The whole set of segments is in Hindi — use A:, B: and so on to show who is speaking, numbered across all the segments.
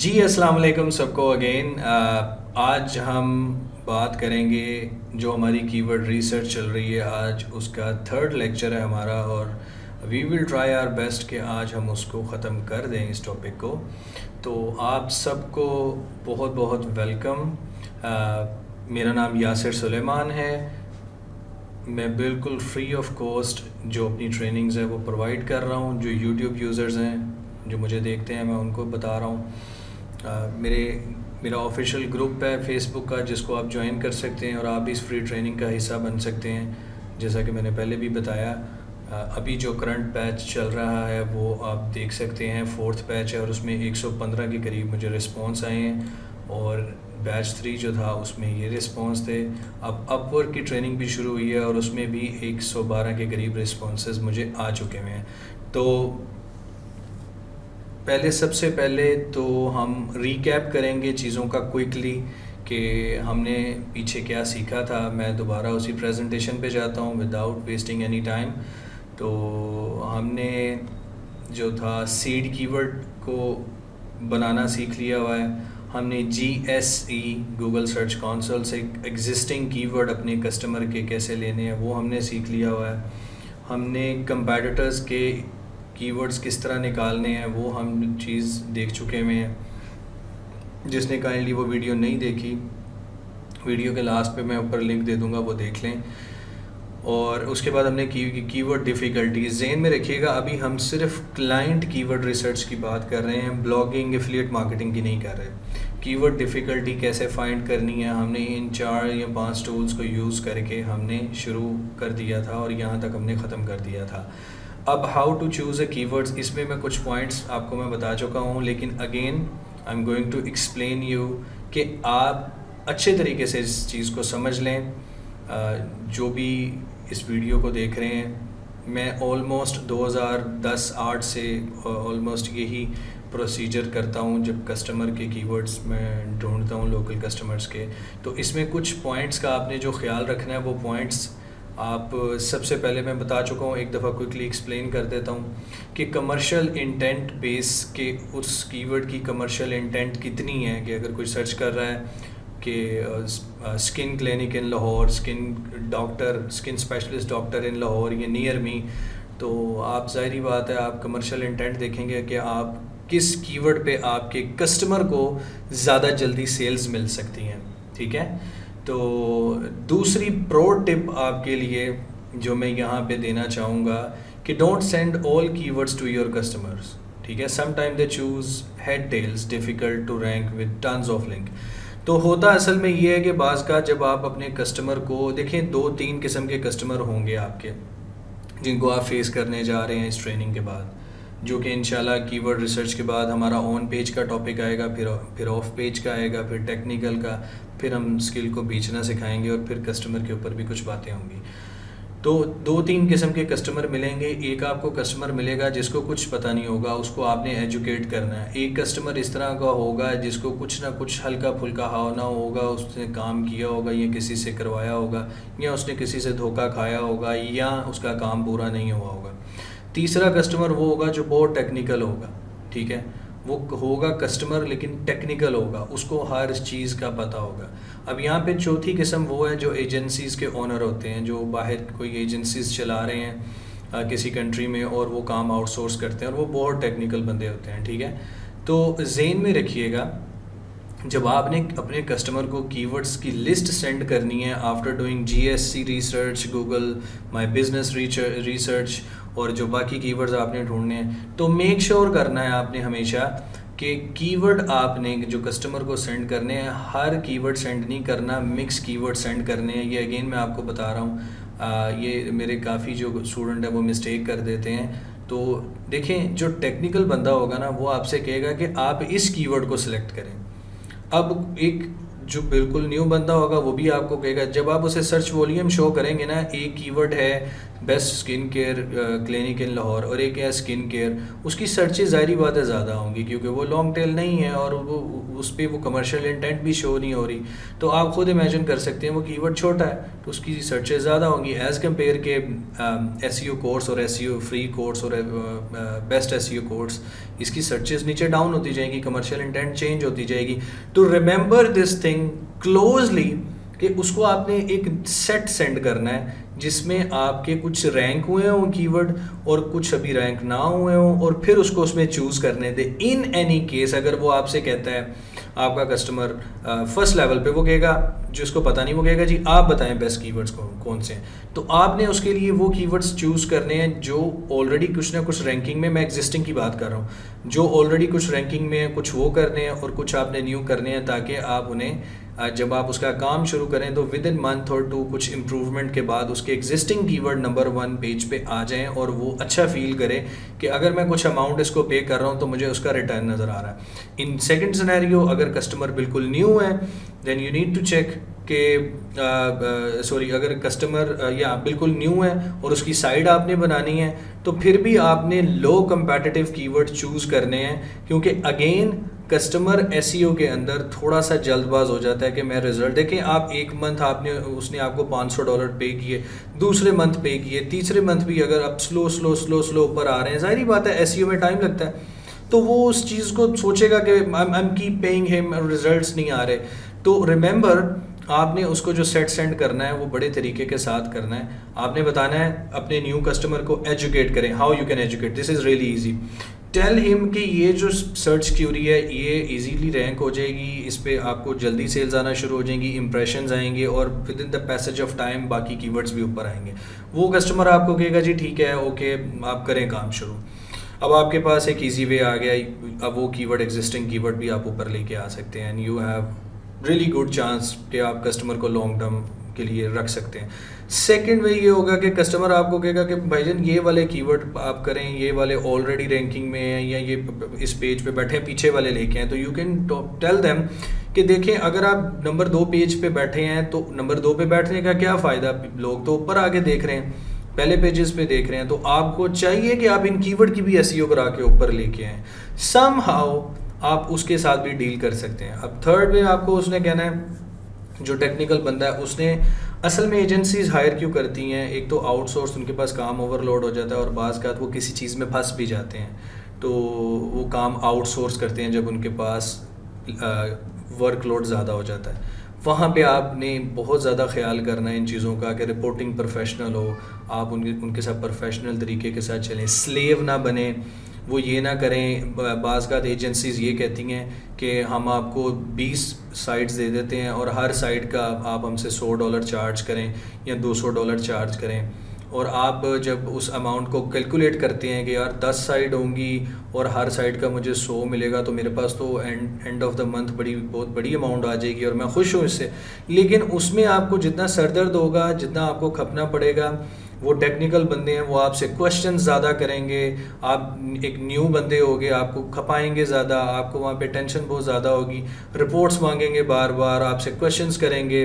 A: जी अस्सलाम वालेकुम सबको अगेन। आज हम बात करेंगे जो हमारी कीवर्ड रिसर्च चल रही है। आज उसका थर्ड लेक्चर है हमारा और we will try our best कि आज हम उसको ख़त्म कर दें इस टॉपिक को। तो आप सबको बहुत बहुत वेलकम। मेरा नाम यासिर सुलेमान है। मैं बिल्कुल फ्री ऑफ कॉस्ट जो अपनी ट्रेनिंग्स है वो प्रोवाइड कर रहा हूँ। जो यूट्यूब यूज़र्स हैं जो मुझे देखते हैं मैं उनको बता रहा हूँ। मेरा ऑफिशियल ग्रुप है फेसबुक का जिसको आप ज्वाइन कर सकते हैं और आप भी इस फ्री ट्रेनिंग का हिस्सा बन सकते हैं। जैसा कि मैंने पहले भी बताया, अभी जो करंट बैच चल रहा है वो आप देख सकते हैं, फोर्थ बैच है और उसमें 115 के करीब मुझे रिस्पॉन्स आए हैं और बैच 3 जो था उसमें ये रिस्पॉन्स थे। अब अपवर्क की ट्रेनिंग भी शुरू हुई है और उसमें भी 112 के करीब रिस्पॉन्सेज मुझे आ चुके हैं। तो सबसे पहले तो हम रीकैप करेंगे चीज़ों का क्विकली कि हमने पीछे क्या सीखा था। मैं दोबारा उसी प्रेजेंटेशन पे जाता हूँ विदाउट वेस्टिंग एनी टाइम। तो हमने जो था सीड कीवर्ड को बनाना सीख लिया हुआ है। हमने GSE गूगल सर्च कंसोल से एग्जिस्टिंग कीवर्ड अपने कस्टमर के कैसे लेने हैं वो हमने सीख लिया हुआ है। हमने कंपैटिटर्स के कीवर्ड्स किस तरह निकालने हैं वो हम चीज़ देख चुके हुए हैं। जिसने काइंडली वो वीडियो नहीं देखी, वीडियो के लास्ट पे मैं ऊपर लिंक दे दूंगा, वो देख लें। और उसके बाद हमने कीवर्ड डिफ़िकल्टीज ज़हन में रखिएगा। अभी हम सिर्फ क्लाइंट कीवर्ड रिसर्च की बात कर रहे हैं, ब्लॉगिंग एफिलिएट मार्केटिंग की नहीं कर रहे। कीवर्ड डिफ़िकल्टी कैसे फाइंड करनी है हमने इन 4 या 5 टूल्स को यूज़ करके हमने शुरू कर दिया था और यहाँ तक हमने ख़त्म कर दिया था। अब how to choose a keywords, इसमें मैं कुछ पॉइंट्स आपको मैं बता चुका हूँ, लेकिन again I am going to explain you कि आप अच्छे तरीके से इस चीज़ को समझ लें। जो भी इस वीडियो को देख रहे हैं, मैं ऑलमोस्ट 2010-8 से ऑलमोस्ट यही प्रोसीजर करता हूँ जब कस्टमर के कीवर्ड्स मैं ढूंढता हूँ लोकल कस्टमर्स के। तो इसमें कुछ पॉइंट्स का आपने जो ख्याल रखना है वो पॉइंट्स आप सबसे पहले मैं बता चुका हूँ, एक दफ़ा क्विकली एक्सप्लेन कर देता हूँ कि कमर्शियल इंटेंट बेस के उस कीवर्ड की कमर्शियल इंटेंट कितनी है। कि अगर कोई सर्च कर रहा है कि skin clinic in Lahore, skin specialist doctor in Lahore ये नियर मी, तो आप ज़ाहिरी बात है आप कमर्शियल इंटेंट देखेंगे कि आप किस कीवर्ड पे आपके कस्टमर को ज़्यादा जल्दी सेल्स मिल सकती हैं। ठीक है, तो दूसरी प्रो टिप आपके लिए जो मैं यहाँ पे देना चाहूँगा कि don't send all keywords to your customers. ठीक है, sometime they choose head tails difficult to rank with tons of link. तो होता असल में ये है कि बाज़ का जब आप अपने कस्टमर को देखें, 2-3 किस्म के कस्टमर होंगे आपके जिनको आप फेस करने जा रहे हैं इस ट्रेनिंग के बाद, जो कि इंशाल्लाह कीवर्ड रिसर्च के बाद हमारा ऑन पेज का टॉपिक आएगा, फिर ऑफ पेज का आएगा, फिर टेक्निकल का, फिर हम स्किल को बेचना सिखाएंगे और फिर कस्टमर के ऊपर भी कुछ बातें होंगी। तो 2-3 किस्म के कस्टमर मिलेंगे। एक आपको कस्टमर मिलेगा जिसको कुछ पता नहीं होगा, उसको आपने एजुकेट करना है। एक कस्टमर इस तरह का होगा जिसको कुछ ना कुछ हल्का फुल्का हावना होगा, उसने काम किया होगा या किसी से करवाया होगा या उसने किसी से धोखा खाया होगा या उसका काम पूरा नहीं हुआ होगा। तीसरा कस्टमर वो होगा जो बहुत टेक्निकल होगा। ठीक है, वो होगा कस्टमर लेकिन टेक्निकल होगा, उसको हर चीज़ का पता होगा। अब यहाँ पे चौथी किस्म वो है जो एजेंसीज़ के ओनर होते हैं, जो बाहर कोई एजेंसीज़ चला रहे हैं किसी कंट्री में और वो काम आउटसोर्स करते हैं और वो बहुत टेक्निकल बंदे होते हैं। ठीक है, तो ज़हन में रखिएगा जब आपने अपने कस्टमर को कीवर्ड्स की लिस्ट सेंड करनी है after doing GSC research, Google my business research और जो बाकी कीवर्ड्स आपने ढूंढने हैं, तो मेक श्योर करना है आपने हमेशा कि कीवर्ड आपने जो कस्टमर को सेंड करने हैं, हर कीवर्ड सेंड नहीं करना, मिक्स कीवर्ड सेंड करने हैं। ये अगेन मैं आपको बता रहा हूँ, ये मेरे काफ़ी जो स्टूडेंट है वो मिस्टेक कर देते हैं। तो देखें, जो टेक्निकल बंदा होगा ना वो आपसे कहेगा कि आप इस कीवर्ड को सिलेक्ट करें। अब एक जो बिल्कुल न्यू बंदा होगा वो भी आपको कहेगा, जब आप उसे सर्च वॉल्यूम शो करेंगे ना, एक कीवर्ड है best skin care clinic in Lahore और एक है स्किन केयर, उसकी सर्चेज ज़ाहिर बात है ज़्यादा होंगी क्योंकि वो लॉन्ग टेल नहीं है और वो उस पर वो कमर्शियल इंटेंट भी शो नहीं हो रही। तो आप खुद इमेजिन कर सकते हैं वो कीवर्ड छोटा है तो उसकी सर्चेज ज़्यादा होंगी एज़ कम्पेयर के एसईओ कोर्स और एसईओ फ्री कोर्स और बेस्ट एसईओ कोर्स, इसकी सर्चेज नीचे डाउन होती जाएगी, कमर्शियल इंटेंट चेंज होती जाएगी। तो रिमेंबर दिस थिंग क्लोजली कि उसको आपने एक सेट सेंड करना है जिसमें आपके कुछ रैंक हुए हों कीवर्ड और कुछ अभी रैंक ना हुए हों, और फिर उसको उसमें चूज़ करने दे। इन एनी केस अगर वो आपसे कहता है, आपका कस्टमर फर्स्ट लेवल पे वो कहेगा, जिसको पता नहीं वो कहेगा जी आप बताएं बेस्ट कीवर्ड्स कौन से हैं, तो आपने उसके लिए वो कीवर्ड्स चूज़ करने हैं जो ऑलरेडी कुछ ना कुछ रैंकिंग में, मैं एग्जिस्टिंग की बात कर रहा हूँ, जो ऑलरेडी कुछ रैंकिंग में है कुछ वो करने हैं और कुछ आपने न्यू करने हैं, ताकि आप उन्हें जब आप उसका काम शुरू करें तो विद इन मंथ और 2 कुछ इम्प्रूवमेंट के बाद उसके एग्जिस्टिंग कीवर्ड नंबर 1 पेज पे आ जाएं और वो अच्छा फील करे कि अगर मैं कुछ अमाउंट इसको पे कर रहा हूँ तो मुझे उसका रिटर्न नज़र आ रहा है। इन सेकंड सिनेरियो अगर कस्टमर बिल्कुल न्यू है then you need to check कि अगर कस्टमर या बिल्कुल न्यू है और उसकी साइट आपने बनानी है तो फिर भी आपने लो कंपेटिटिव कीवर्ड चूज़ करने हैं, क्योंकि अगेन कस्टमर एसईओ के अंदर थोड़ा सा जल्दबाज हो जाता है कि मैं रिजल्ट देखें। आप एक मंथ उसने आपको $500 पे किए, दूसरे मंथ पे किए, तीसरे मंथ भी अगर आप स्लो ऊपर आ रहे हैं, जाहिर बात है एसईओ में टाइम लगता है, तो वो उस चीज़ को सोचेगा कि I am keep paying him, results नहीं आ रहे। तो रिमेंबर आपने उसको जो सेट सेंड करना है वो बड़े तरीके के साथ करना है। आपने बताना है अपने न्यू कस्टमर को एजुकेट करें, how you can educate, this is really easy. Tell him कि ये जो सर्च क्यूरी है ये इजीली रैंक हो जाएगी, इस पे आपको जल्दी सेल्स आना शुरू हो जाएंगी, इंप्रेशंस आएंगे और with in the passage of time बाकी कीवर्ड्स भी ऊपर आएंगे। वो कस्टमर आपको कहेगा जी ठीक है ओके आप करें काम शुरू। अब आपके पास एक इजी वे आ गया, अब वो कीवर्ड एग्जिस्टिंग कीवर्ड भी आप ऊपर लेके आ सकते हैं and you have really good chance कि आप कस्टमर को लॉन्ग टर्म के लिए रख सकते हैं। सेकंड वे ये होगा कि कस्टमर आपको कहेगा कि भाईजान ये वाले कीवर्ड आप करें, ये वाले ऑलरेडी रैंकिंग में हैं या ये इस पेज पे बैठे हैं, पीछे वाले लेके हैं, तो यू कैन टेल देम कि देखें अगर आप नंबर 2 पेज पे बैठे हैं तो नंबर 2 पे बैठने का क्या फ़ायदा, लोग तो ऊपर आगे देख रहे हैं, पहले पेजेस पे देख रहे हैं, तो आपको चाहिए कि आप इन कीवर्ड की भी एसईओ करा के ऊपर लेके आएँ। समहाउ आप उसके साथ भी डील कर सकते हैं। अब थर्ड में आपको उसने कहना है, जो टेक्निकल बंदा है उसने असल में एजेंसीज हायर क्यों करती हैं, एक तो आउटसोर्स उनके पास काम ओवरलोड हो जाता है और बाज़ का वो किसी चीज़ में फंस भी जाते हैं, तो वो काम आउटसोर्स करते हैं जब उनके पास वर्कलोड ज़्यादा हो जाता है। वहाँ पे आपने बहुत ज़्यादा ख्याल करना है इन चीज़ों का कि रिपोर्टिंग प्रोफेशनल हो, आप उनके साथ प्रोफेशनल तरीके के साथ चलें, स्लेव ना बने, वो ये ना करें। बाज़ एजेंसीज़ ये कहती हैं कि हम आपको 20 साइट्स दे देते हैं और हर साइट का आप हमसे $100 चार्ज करें या $200 चार्ज करें, और आप जब उस अमाउंट को कैलकुलेट करते हैं कि यार 10 साइट होंगी और हर साइट का मुझे 100 मिलेगा तो मेरे पास तो एंड ऑफ द मंथ बहुत बड़ी अमाउंट आ जाएगी और मैं खुश हूँ इससे, लेकिन उसमें आपको जितना सरदर्द होगा, जितना आपको खपना पड़ेगा, वो टेक्निकल बंदे हैं वो आपसे क्वेश्चन ज़्यादा करेंगे, आप एक न्यू बंदे होगे आपको खपाएंगे ज़्यादा, आपको वहाँ पे टेंशन बहुत ज़्यादा होगी, रिपोर्ट्स मांगेंगे बार बार, आपसे क्वेश्चंस करेंगे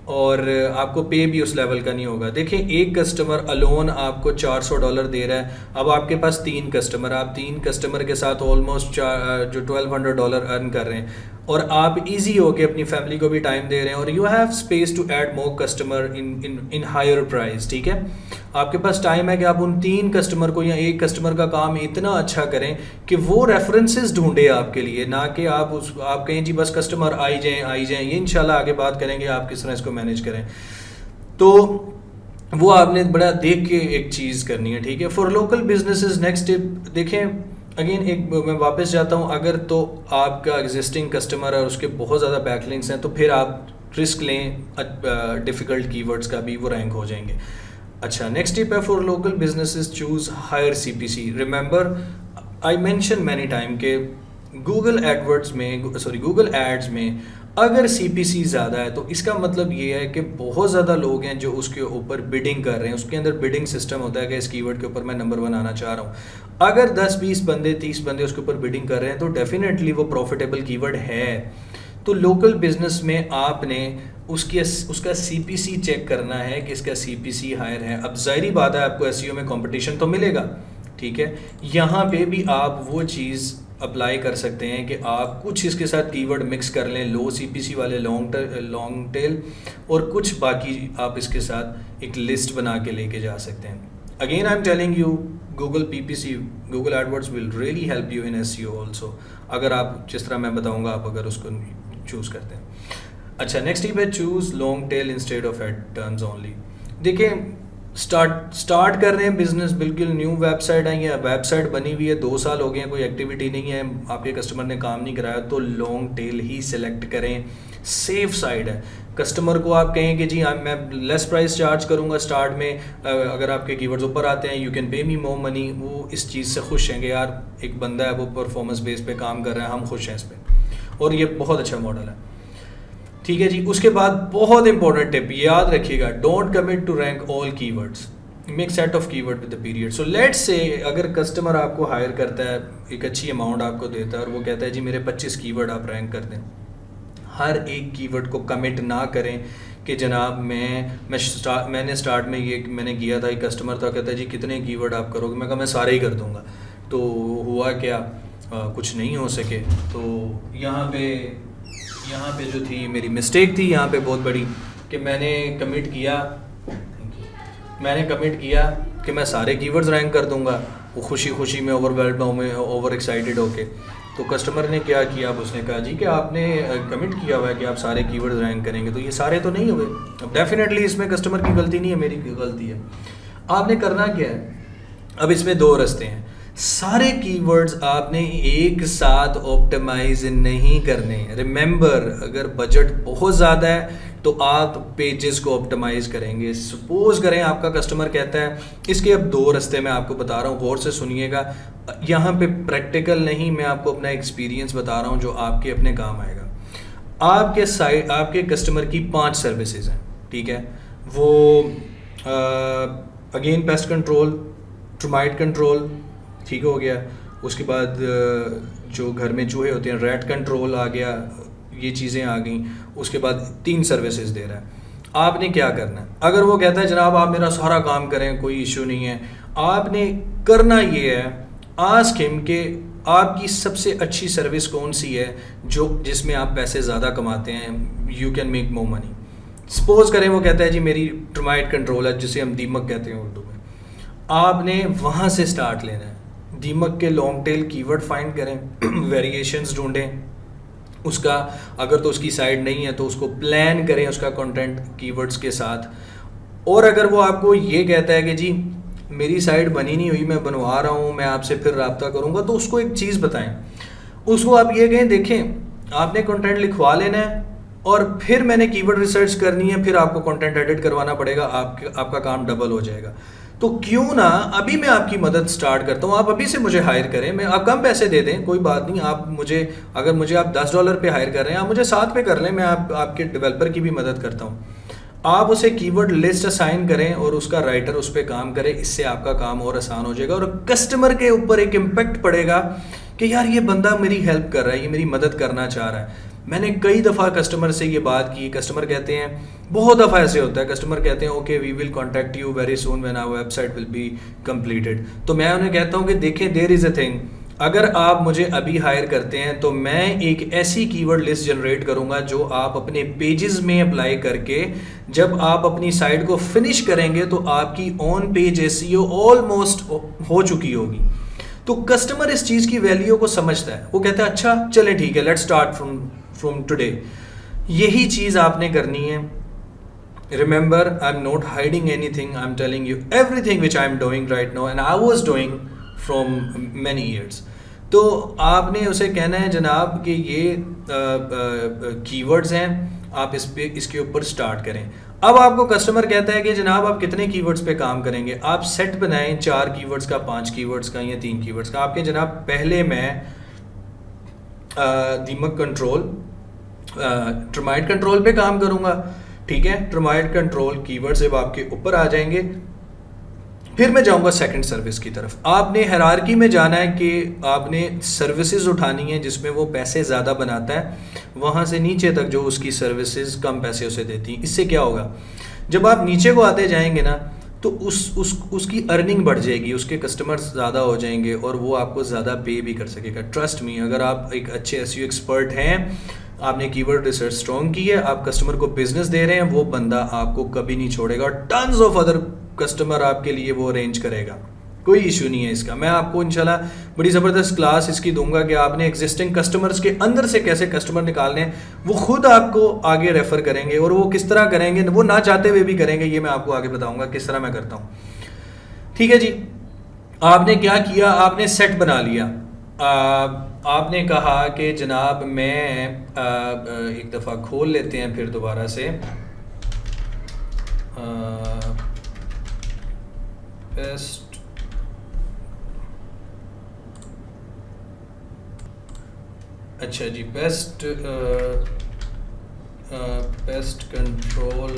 A: और आपको पे भी उस लेवल का नहीं होगा। देखिए एक कस्टमर अलोन आपको $400 दे रहा है, अब आपके पास 3 कस्टमर, आप 3 कस्टमर के साथ ऑलमोस्ट जो $1200 अर्न कर रहे हैं और आप इजी हो के अपनी फैमिली को भी टाइम दे रहे हैं और you have space to add more customer in higher price, ठीक है। आपके पास टाइम है कि आप उन 3 कस्टमर को या एक कस्टमर का काम इतना अच्छा करें कि वो रेफरेंसेस ढूंढे आपके लिए, ना कि आप कहें जी बस कस्टमर आई जाएं। ये इंशाल्लाह आगे बात करेंगे आप किस तरह इसको मैनेज करें, तो वो आपने बड़ा देख के एक चीज़ करनी है, ठीक है। For local businesses next tip देखें, अगेन एक मैं वापस जाता हूँ, अगर तो आपका एग्जिस्टिंग कस्टमर है और उसके बहुत ज़्यादा बैकलिंक्स हैं तो फिर आप रिस्क लें, डिफ़िकल्ट कीवर्ड्स का भी वो रैंक हो जाएंगे। अच्छा, नेक्स्ट टिप है for local businesses choose higher CPC। Remember I mention many time के गूगल एड्स में अगर CPC ज़्यादा है तो इसका मतलब ये है कि बहुत ज़्यादा लोग हैं जो उसके ऊपर बिडिंग कर रहे हैं, उसके अंदर बिडिंग सिस्टम होता है कि इस कीवर्ड के ऊपर मैं नंबर 1 आना चाह रहा हूँ। अगर 10-20 बंदे 30 बंदे उसके ऊपर बिडिंग कर रहे हैं तो डेफिनेटली वो प्रॉफिटेबल कीवर्ड है। तो लोकल बिजनेस में आपने उसका सीपीसी चेक करना है कि इसका सीपीसी हायर है। अब ज़ाहिरी बात है आपको एसईओ में कंपटीशन तो मिलेगा, ठीक है। यहाँ पे भी आप वो चीज़ अप्लाई कर सकते हैं कि आप कुछ इसके साथ कीवर्ड मिक्स कर लें, लो सीपीसी वाले लॉन्ग टेल, और कुछ बाकी आप इसके साथ एक लिस्ट बना के लेके जा सकते हैं। Again I am telling you, Google PPC, Google AdWords will really help you in SEO also, अगर आप जिस तरह मैं बताऊंगा आप अगर उसको चूज़ करते हैं। अच्छा, नेक्स्ट टिप है choose long tail instead of head terms only. देखिए, स्टार्ट कर रहे हैं बिजनेस, बिल्कुल न्यू वेबसाइट है, या वेबसाइट बनी हुई है 2 साल हो गए हैं, कोई एक्टिविटी नहीं है, आपके कस्टमर ने काम नहीं कराया, तो लॉन्ग टेल ही सिलेक्ट करें, सेफ साइड है। कस्टमर को आप कहें कि जी मैं लेस प्राइस चार्ज करूंगा स्टार्ट में, अगर आपके कीवर्ड्स ऊपर आते हैं you can pay me more money, वो इस चीज़ से खुश हैं कि यार एक बंदा है वो परफॉर्मेंस बेस पे काम कर रहा है, हम खुश हैं इस पर, और ये बहुत अच्छा मॉडल है, ठीक है जी। उसके बाद बहुत इंपॉर्टेंट टिप याद रखिएगा, don't commit to rank all keywords, make set of keyword with the period. So let's say अगर कस्टमर आपको हायर करता है, एक अच्छी अमाउंट आपको देता है और वो कहता है जी मेरे 25 कीवर्ड आप रैंक कर दें, हर एक कीवर्ड को कमिट ना करें कि जनाब मैंने स्टार्ट में ये मैंने किया था, एक कस्टमर था कहता है जी कितने कीवर्ड आप करोगे, मैं कहा मैं सारे ही कर दूंगा। तो हुआ क्या, कुछ नहीं हो सके। तो यहाँ पे जो थी मेरी मिस्टेक थी यहाँ पे बहुत बड़ी, कि मैंने कमिट किया कि मैं सारे कीवर्ड्स रैंक कर दूंगा, वो खुशी में ओवर एक्साइटेड होके। तो कस्टमर ने क्या किया, अब उसने कहा जी कि आपने कमिट किया हुआ है कि आप सारे कीवर्ड्स रैंक करेंगे, तो ये सारे तो नहीं हुए। अब डेफिनेटली इसमें कस्टमर की गलती नहीं है, मेरी गलती है। आपने करना क्या है, अब इसमें 2 रास्ते हैं। सारे कीवर्ड्स आपने एक साथ ऑप्टिमाइज नहीं करने। रिमेंबर, अगर बजट बहुत ज़्यादा है तो आप पेजेस को ऑप्टिमाइज करेंगे। सपोज करें आपका कस्टमर कहता है, इसके अब 2 रास्ते मैं आपको बता रहा हूँ, गौर से सुनिएगा, यहाँ पे प्रैक्टिकल नहीं, मैं आपको अपना एक्सपीरियंस बता रहा हूँ जो आपके अपने काम आएगा। आपके कस्टमर की 5 सर्विसेज हैं, ठीक है। वो again pest control, termite control, ठीक हो गया। उसके बाद जो घर में चूहे होते हैं, रैट कंट्रोल आ गया, ये चीज़ें आ गई। उसके बाद 3 सर्विसेज दे रहा है। आपने क्या करना है, अगर वो कहता है जनाब आप मेरा सारा काम करें, कोई इशू नहीं है, आपने करना ये है, आस्क हिम कि आपकी सबसे अच्छी सर्विस कौन सी है जिसमें आप पैसे ज़्यादा कमाते हैं, you can make more money. Suppose करें वो कहता है जी मेरी टर्माइट कंट्रोल है, जिसे हम दीमक कहते हैं उर्दू में। आपने वहाँ से स्टार्ट लेना है, दीमक के लॉन्ग टेल कीवर्ड फाइंड करें, वेरिएशंस ढूंढें उसका, अगर तो उसकी साइड नहीं है तो उसको प्लान करें उसका कंटेंट कीवर्ड्स के साथ। और अगर वो आपको ये कहता है कि जी मेरी साइड बनी नहीं हुई, मैं बनवा रहा हूँ, मैं आपसे फिर रब्ता करूँगा, तो उसको एक चीज़ बताएं, उसको आप ये कहें देखें आपने कंटेंट लिखवा लेना है और फिर मैंने कीवर्ड रिसर्च करनी है, फिर आपको कंटेंट एडिट करवाना पड़ेगा, आपका काम डबल हो जाएगा। तो क्यों ना अभी मैं आपकी मदद स्टार्ट करता हूँ, आप अभी से मुझे हायर करें, मैं आप कम पैसे दे दें, कोई बात नहीं, आप मुझे अगर मुझे आप $10 पे हायर कर रहे हैं, आप मुझे 7 पे कर लें, मैं आपके डेवलपर की भी मदद करता हूँ। आप उसे कीवर्ड लिस्ट असाइन करें और उसका राइटर उस पर काम करे, इससे आपका काम और आसान हो जाएगा और कस्टमर के ऊपर एक इम्पैक्ट पड़ेगा कि यार ये बंदा मेरी हेल्प कर रहा है, ये मेरी मदद करना चाह रहा है। मैंने कई दफ़ा कस्टमर से ये बात की, कस्टमर कहते हैं, बहुत दफ़ा ऐसे होता है, कस्टमर कहते हैं okay we will contact you very soon when our website will be completed. तो मैं उन्हें कहता हूँ कि देखें देयर इज़ अ थिंग, अगर आप मुझे अभी हायर करते हैं तो मैं एक ऐसी कीवर्ड लिस्ट जनरेट करूँगा जो आप अपने पेजेस में अप्लाई करके जब आप अपनी साइट को फिनिश करेंगे तो आपकी ऑन पेज एसईओ ऑलमोस्ट हो चुकी होगी। तो कस्टमर इस चीज़ की वैल्यू को समझता है, वो कहता है अच्छा चले ठीक है, लेट्स स्टार्ट फ्रॉम टुडे। यही चीज़ आपने करनी है। Remember, I am not hiding anything, I am telling you everything which I am doing right now and I was doing from many years. तो आपने उसे कहना है जनाब कि ये कीवर्ड्स हैं, आप इसके ऊपर स्टार्ट करें। अब आपको कस्टमर कहता है कि जनाब आप कितने कीवर्ड्स पे काम करेंगे, आप सेट बनाएं 4 कीवर्ड्स का, 5 कीवर्ड्स का या 3 कीवर्ड्स का। आपके जनाब पहले मैं दीमक कंट्रोल, टर्माइट कंट्रोल पे काम करूंगा, ठीक है। टर्माइट कंट्रोल कीवर्ड जब आपके ऊपर आ जाएंगे, फिर मैं जाऊंगा सेकंड सर्विस की तरफ। आपने हायरार्की में जाना है कि आपने सर्विसेज उठानी है जिसमें वो पैसे ज़्यादा बनाता है, वहाँ से नीचे तक जो उसकी सर्विसेज कम पैसे उसे देती हैं। इससे क्या होगा, जब आप नीचे को आते जाएंगे ना तो उसकी अर्निंग बढ़ जाएगी, उसके कस्टमर्स ज़्यादा हो जाएंगे और वो आपको ज़्यादा पे भी कर सकेगा। ट्रस्ट मी, अगर आप एक अच्छे एसईओ एक्सपर्ट हैं, आपने कीवर्ड रिसर्च स्ट्रॉन्ग की है, आप कस्टमर को बिजनेस दे रहे हैं, वो बंदा आपको कभी नहीं छोड़ेगा और टन्स ऑफ अदर कस्टमर आपके लिए वो अरेंज करेगा। कोई इशू नहीं है इसका। मैं आपको इंशाल्लाह बड़ी ज़बरदस्त क्लास इसकी दूंगा कि आपने एग्जिस्टिंग कस्टमर्स के अंदर से कैसे कस्टमर निकालने हैं, वो खुद आपको आगे रेफ़र करेंगे और वो किस तरह करेंगे, वो ना चाहते हुए भी करेंगे। ये मैं आपको आगे बताऊंगा किस तरह मैं करता हूँ। ठीक है जी, आपने क्या किया, आपने सेट बना लिया। आपने कहा कि जनाब मैं एक दफ़ा खोल लेते हैं फिर दोबारा से पेस्ट। अच्छा जी, पेस्ट कंट्रोल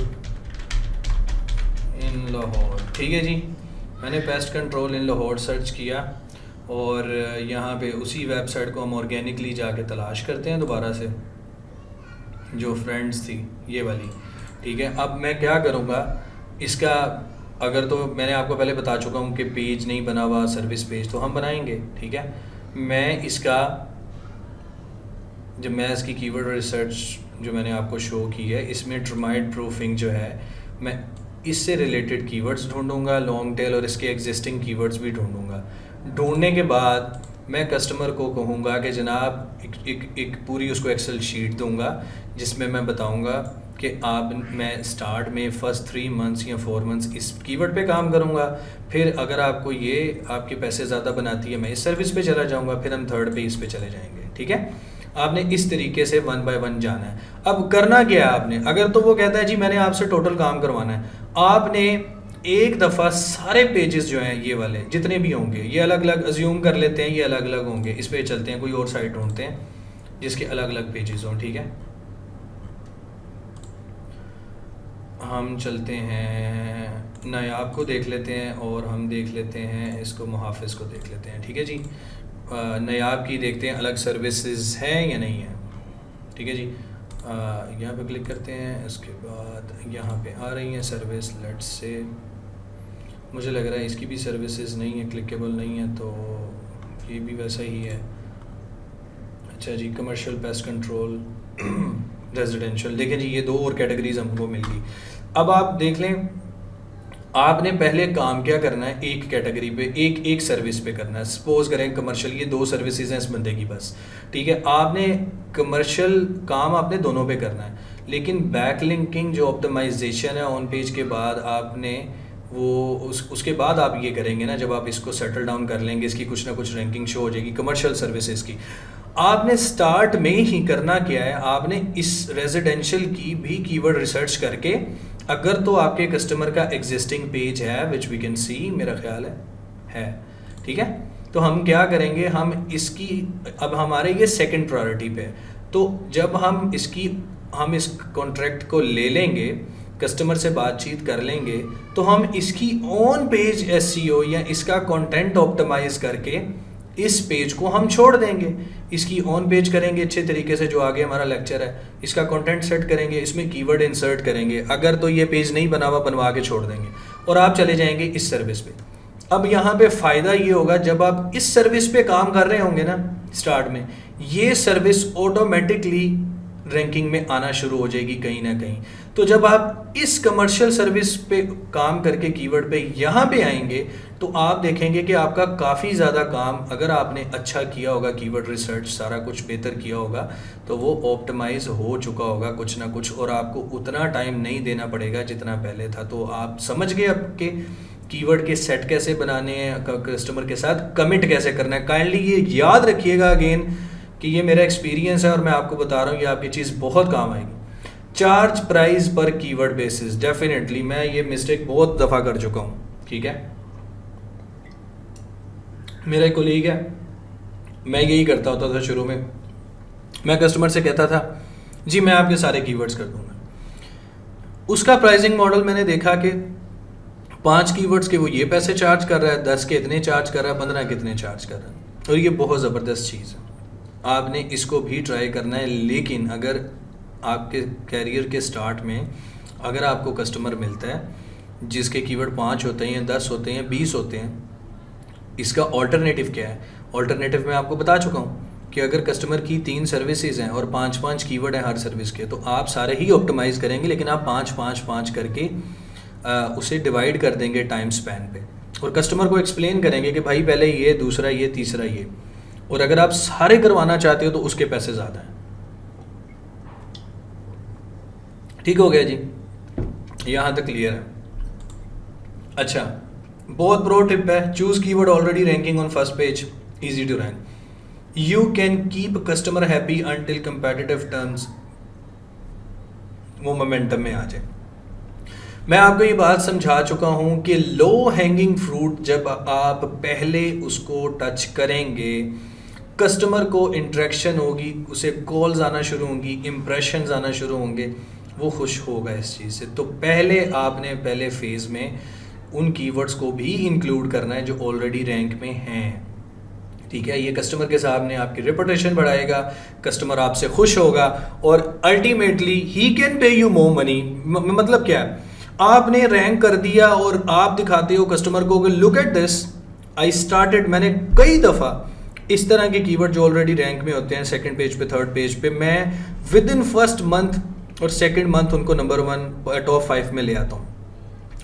A: इन लाहौर। ठीक है जी, मैंने paste control in Lahore search किया और यहाँ पे उसी वेबसाइट को हम ऑर्गेनिकली जाके तलाश करते हैं दोबारा से, जो फ्रेंड्स थी ये वाली। ठीक है, अब मैं क्या करूँगा इसका, अगर तो मैंने आपको पहले बता चुका हूँ कि पेज नहीं बना हुआ सर्विस पेज, तो हम बनाएंगे। ठीक है, मैं इसका जब मैं इसकी कीवर्ड रिसर्च जो मैंने आपको शो की है, इसमें टर्माइट प्रूफिंग जो है, मैं इससे रिलेटेड कीवर्ड्स ढूंढूंगा, लॉन्ग टेल और इसके एग्जिस्टिंग कीवर्ड्स भी ढूंढूंगा। ढूंढने के बाद मैं कस्टमर को कहूँगा कि जनाब एक पूरी उसको एक्सेल शीट दूंगा जिसमें मैं बताऊंगा कि मैं स्टार्ट में फ़र्स्ट 3 मंथ्स या 4 मंथ्स इस कीवर्ड पे काम करूंगा, फिर अगर आपको ये आपके पैसे ज़्यादा बनाती है मैं इस सर्विस पे चला जाऊंगा, फिर हम थर्ड पे इस पे चले जाएंगे। ठीक है, आपने इस तरीके से 1 बाय 1 जाना है। अब करना क्या है आपने, अगर तो वो कहता है जी मैंने आपसे टोटल काम करवाना है, आपने एक दफ़ा सारे पेजेस जो हैं ये वाले जितने भी होंगे, ये अलग अलग अज्यूम कर लेते हैं, ये अलग अलग होंगे, इस पे चलते हैं, कोई और साइट ढूंढते हैं जिसके अलग अलग पेजेस हों। ठीक है, हम चलते हैं नायाब को देख लेते हैं और हम देख लेते हैं इसको मुहाफिज को देख लेते हैं। ठीक है जी, नायाब की देखते हैं अलग सर्विसेज हैं या नहीं है। ठीक है जी, यहाँ पे क्लिक करते हैं, इसके बाद यहाँ पे आ रही हैं सर्विस। लेट्स से मुझे लग रहा है इसकी भी सर्विसेज नहीं है, क्लिकेबल नहीं है, तो ये भी वैसा ही है। अच्छा जी, कमर्शियल पेस्ट कंट्रोल रेजिडेंशियल, देखें जी ये 2 और कैटेगरीज हमको मिल गई। अब आप देख लें, आपने पहले काम क्या करना है, एक कैटेगरी पे एक सर्विस पे करना है। सपोज करें कमर्शियल, ये 2 सर्विसेज हैं इस बंदे की बस। ठीक है, आपने कमर्शियल काम आपने दोनों पे करना है, लेकिन बैक लिंकिंग जो ऑप्टिमाइजेशन है ऑन पेज के बाद आपने वो उसके बाद आप ये करेंगे ना, जब आप इसको सेटल डाउन कर लेंगे, इसकी कुछ ना कुछ रैंकिंग शो हो जाएगी कमर्शियल सर्विसेज की। आपने स्टार्ट में ही करना क्या है, आपने इस रेजिडेंशियल की भी कीवर्ड रिसर्च करके, अगर तो आपके कस्टमर का एग्जिस्टिंग पेज है विच वी कैन सी, मेरा ख्याल है। ठीक है, तो हम क्या करेंगे, हम इसकी अब हमारे ये सेकंड प्रायोरिटी पे है, तो जब हम इस कॉन्ट्रैक्ट को ले लेंगे, कस्टमर से बातचीत कर लेंगे, तो हम इसकी ऑन पेज एसईओ या इसका कंटेंट ऑप्टिमाइज करके इस पेज को हम छोड़ देंगे। इसकी ऑन पेज करेंगे अच्छे तरीके से, जो आगे हमारा लेक्चर है, इसका कंटेंट सेट करेंगे, इसमें कीवर्ड इंसर्ट करेंगे, अगर तो ये पेज नहीं बना हुआ बनवा के छोड़ देंगे और आप चले जाएंगे इस सर्विस पे। अब यहाँ पे फ़ायदा ये होगा, जब आप इस सर्विस पे काम कर रहे होंगे ना स्टार्ट में, ये सर्विस ऑटोमेटिकली रैंकिंग में आना शुरू हो जाएगी कहीं ना कहीं। तो जब आप इस कमर्शियल सर्विस पे काम करके कीवर्ड पे यहाँ पे आएंगे, तो आप देखेंगे कि आपका काफ़ी ज़्यादा काम, अगर आपने अच्छा किया होगा, कीवर्ड रिसर्च सारा कुछ बेहतर किया होगा, तो वो ऑप्टिमाइज हो चुका होगा कुछ ना कुछ, और आपको उतना टाइम नहीं देना पड़ेगा जितना पहले था। तो आप समझ गए आपके कीवर्ड के सेट कैसे बनाने हैं, कस्टमर के साथ कमिट कैसे करना है। काइंडली ये याद रखिएगा अगेन कि ये मेरा एक्सपीरियंस है और मैं आपको बता रहा हूँ, ये आपकी चीज़ बहुत काम आएगी। चार्ज प्राइस पर कीवर्ड बेसिस, डेफिनेटली मैं ये मिस्टेक बहुत दफ़ा कर चुका हूँ। ठीक है, मेरा एक कोलीग है, मैं यही करता होता था शुरू में, मैं कस्टमर से कहता था जी मैं आपके सारे कीवर्ड्स कर दूंगा। उसका प्राइसिंग मॉडल मैंने देखा कि 5 कीवर्ड्स के वो ये पैसे चार्ज कर रहा है, 10 के इतने चार्ज कर रहा है, 15 के इतने चार्ज कर रहा है। और ये बहुत ज़बरदस्त चीज़ है, आपने इसको भी ट्राई करना है। लेकिन अगर आपके कैरियर के स्टार्ट में अगर आपको कस्टमर मिलता है जिसके कीवर्ड 5 होते हैं, 10 होते हैं, 20 होते हैं, इसका ऑल्टरनेटिव क्या है? ऑल्टरनेटिव मैं आपको बता चुका हूँ कि अगर कस्टमर की 3 सर्विसेज हैं और 5-5 कीवर्ड हैं हर सर्विस के, तो आप सारे ही ऑप्टिमाइज़ करेंगे, लेकिन आप 5-5-5 करके उसे डिवाइड कर देंगे टाइम स्पैन पे, और कस्टमर को एक्सप्लेन करेंगे कि भाई पहले ये, दूसरा ये, तीसरा ये। और अगर आप सारे करवाना चाहते हो तो उसके पैसे ज़्यादा हैं। ठीक हो गया जी, यहाँ तक क्लियर है? अच्छा, बहुत प्रो टिप है, choose keyword already ranking on first page, easy to rank. You can keep customer happy until competitive terms वो मोमेंटम में आ जाए। मैं आपको ये बात समझा चुका हूं कि लो हैंगिंग फ्रूट जब आप पहले उसको टच करेंगे, कस्टमर को इंटरेक्शन होगी, उसे कॉल्स आना शुरू होंगी, इम्प्रेशंस आना शुरू होंगे, वो खुश होगा इस चीज़ से। तो पहले आपने पहले फेज़ में उन कीवर्ड्स को भी इंक्लूड करना है जो ऑलरेडी रैंक में हैं। ठीक है, ये कस्टमर के सामने आपकी रेपुटेशन बढ़ाएगा, कस्टमर आपसे खुश होगा, और ultimately he can pay you more money. मतलब क्या है, आपने रैंक कर दिया और आप दिखाते हो कस्टमर को कि look at this I started. मैंने कई दफ़ा इस तरह के कीवर्ड जो ऑलरेडी रैंक में होते हैं, सेकंड पेज पे, थर्ड पेज पे, मैं विद इन फर्स्ट मंथ और सेकंड मंथ उनको नंबर 1 टॉप 5 में ले आता हूँ,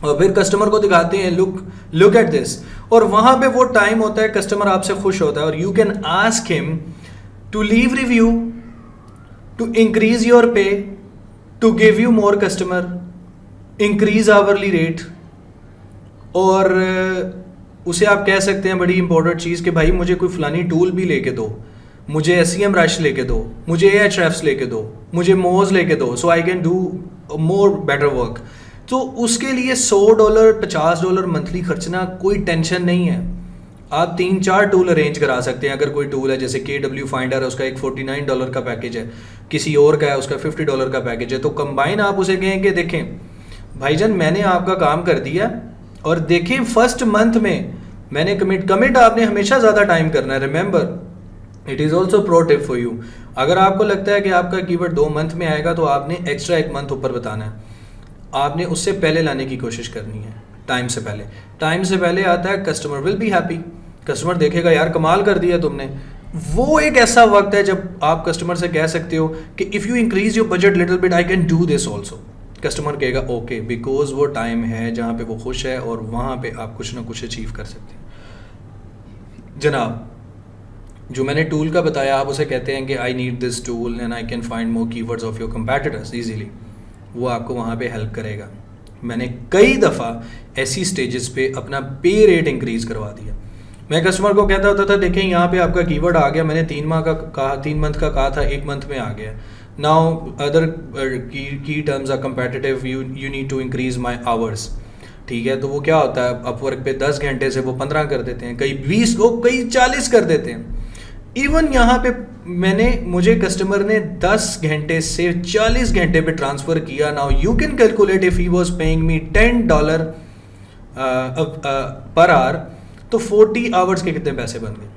A: और फिर कस्टमर को दिखाते हैं लुक एट दिस। और वहां पे वो टाइम होता है, कस्टमर आपसे खुश होता है, और you can ask him to leave review, to increase your pay, to give you more customer, increase hourly rate. और उसे आप कह सकते हैं बड़ी इंपॉर्टेंट चीज़ कि भाई मुझे कोई फलानी टूल भी लेके दो, मुझे SEM रश लेके दो, मुझे Ahrefs लेके दो, मुझे मोज लेके दो, so I can do more better work. तो उसके लिए $100 $50 मंथली खर्चना कोई टेंशन नहीं है। आप 3-4 टूल अरेंज करा सकते हैं। अगर कोई टूल है जैसे KW फाइंडर है, उसका एक $49 का पैकेज है, किसी और का है उसका $50 का पैकेज है, तो कंबाइन आप उसे कहें कि देखें भाईजान मैंने आपका काम कर दिया, और देखें फर्स्ट मंथ में मैंने कमिट आपने हमेशा ज़्यादा टाइम करना है। Remember it is also pro tip for you. अगर आपको लगता है कि आपका कीवर्ड 2 मंथ में आएगा तो आपने एक्स्ट्रा 1 मंथ ऊपर बताना है, आपने उससे पहले लाने की कोशिश करनी है, टाइम से पहले। टाइम से पहले आता है customer will be happy, customer देखेगा यार कमाल कर दिया तुमने। वो एक ऐसा वक्त है जब आप कस्टमर से कह सकते हो कि if you increase your budget little bit I can do this also. Customer कहेगा ओके, बिकॉज वो टाइम है जहाँ पे वो खुश है और वहाँ पे आप कुछ ना कुछ अचीव कर सकते हैं। जनाब, जो मैंने टूल का बताया, आप उसे कहते हैं कि I need this tool and I can find more keywords of your competitors easily, वो आपको वहाँ पे हेल्प करेगा। मैंने कई दफ़ा ऐसी स्टेजेस पे अपना पे रेट इंक्रीज करवा दिया। मैं कस्टमर को कहता होता था देखें यहाँ पे आपका कीवर्ड आ गया, मैंने 3 मंथ का कहा था, 1 मंथ में आ गया। Now other key terms are competitive, you need to increase my hours. ठीक है, तो वो क्या होता है, अपवर्क पे 10 घंटे से वो 15 कर देते हैं, कई 20 को कई 40 कर देते हैं। इवन यहाँ पे मुझे कस्टमर ने 10 घंटे से 40 घंटे पे ट्रांसफ़र किया। Now you can calculate if he was paying me $10 per hour, तो 40 आवर्स के कितने पैसे बन गए।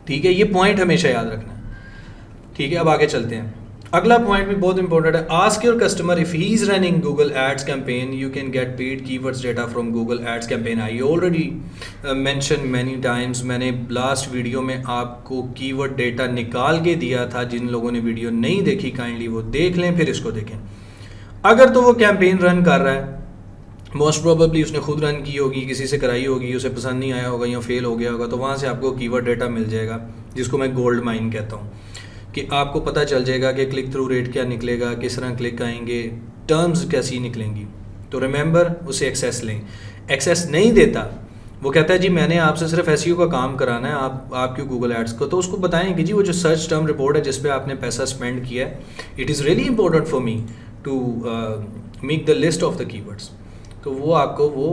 A: ठीक है, ये पॉइंट हमेशा याद रखना है। ठीक है, अब आगे चलते हैं। अगला पॉइंट भी बहुत इंपॉर्टेंट है। Ask your customer if he is running Google ads campaign, you can get paid keywords data from Google ads campaign. I already mention many times, मैंने लास्ट वीडियो में आपको कीवर्ड डेटा निकाल के दिया था। जिन लोगों ने वीडियो नहीं देखी काइंडली वो देख लें, फिर इसको देखें। अगर तो वो कैंपेन रन कर रहा है, मोस्ट प्रोबेबली उसने खुद रन की होगी, किसी से कराई होगी, उसे पसंद नहीं आया होगा या फेल हो गया होगा, तो वहाँ से आपको कीवर्ड डेटा मिल जाएगा, जिसको मैं गोल्ड माइन कहता हूँ, कि आपको पता चल जाएगा कि क्लिक थ्रू रेट क्या निकलेगा, किस तरह क्लिक आएंगे, टर्म्स कैसी निकलेंगी। तो रिमेंबर, उसे एक्सेस लें। एक्सेस नहीं देता, वो कहता है जी मैंने आपसे सिर्फ एसईओ का काम कराना है, आप क्यों गूगल एड्स को, तो उसको बताएं कि जी वो जो सर्च टर्म रिपोर्ट है जिस पे आपने पैसा स्पेंड किया है, it is really important for me to make the list of the keywords. तो वो आपको वो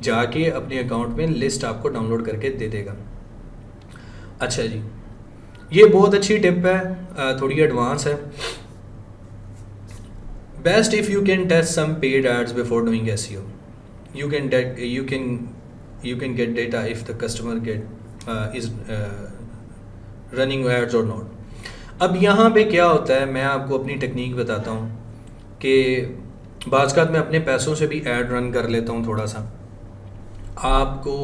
A: जाके अपने अकाउंट में लिस्ट आपको डाउनलोड करके दे देगा। अच्छा जी, ये बहुत अच्छी टिप है, थोड़ी एडवांस है। Best if you can test some paid ads before doing SEO. you can get data if the customer is running ads or not. अब यहाँ पे क्या होता है, मैं आपको अपनी टेक्निक बताता हूँ कि बाज़ मैं अपने पैसों से भी ऐड रन कर लेता हूँ थोड़ा सा। आपको